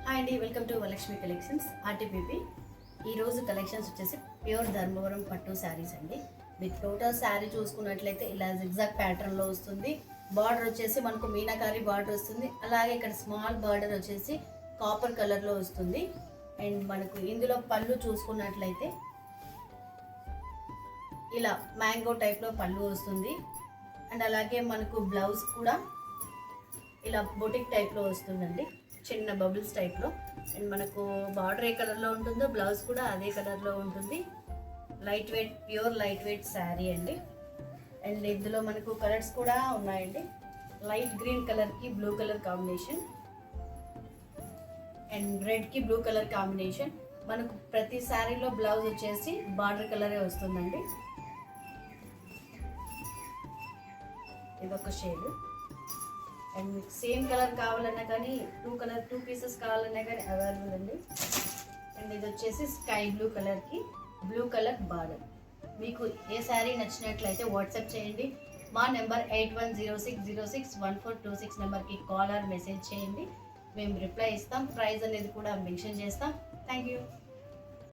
Hi అండి, welcome to Varalakshmi collections RTPP. ఈరోజు collections వచ్చేసి ప్యూర్ ధర్మవరం పట్టు శారీస్ అండి. మీకు టోటల్ శారీ చూసుకున్నట్లయితే ఇలా జిగ్జాగ్ ప్యాటర్న్లో వస్తుంది. బార్డర్ వచ్చేసి మనకు మీనాకారి బార్డర్ వస్తుంది. అలాగే ఇక్కడ స్మాల్ బార్డర్ వచ్చేసి కాపర్ కలర్లో వస్తుంది. అండ్ మనకు ఇందులో పళ్ళు చూసుకున్నట్లయితే ఇలా మ్యాంగో టైప్లో పళ్ళు వస్తుంది. అండ్ అలాగే మనకు బ్లౌజ్ కూడా ఇలా బొటిక్ టైప్లో వస్తుందండి, చిన్న బబుల్స్ టైప్లో. అండ్ మనకు బార్డర్ ఏ కలర్లో ఉంటుందో బ్లౌజ్ కూడా అదే కలర్లో ఉంటుంది. Light weight, pure light weight sari అండి. అండ్ ఇందులో మనకు కలర్స్ కూడా ఉన్నాయండి. లైట్ గ్రీన్ కలర్కి బ్లూ కలర్ కాంబినేషన్ అండ్ రెడ్కి బ్లూ కలర్ కాంబినేషన్. మనకు ప్రతి శారీలో బ్లౌజ్ వచ్చేసి బార్డర్ కలరే వస్తుందండి. ఇదొక షేడ్. అండ్ మీకు సేమ్ కలర్ కావాలన్నా కానీ టూ పీసెస్ కావాలన్నా కానీ అవైలబుల్ అండి. అండ్ ఇది వచ్చేసి స్కై బ్లూ కలర్కి బ్లూ కలర్ బార్డర్. మీకు ఏ శారీ నచ్చినట్లయితే వాట్సాప్ చేయండి. మా నెంబర్ 8106061426 నెంబర్కి కాల్ ఆర్ మెసేజ్ చేయండి. మేము రిప్లై ఇస్తాం. ప్రైస్ అనేది కూడా మెన్షన్ చేస్తాం. Thank you.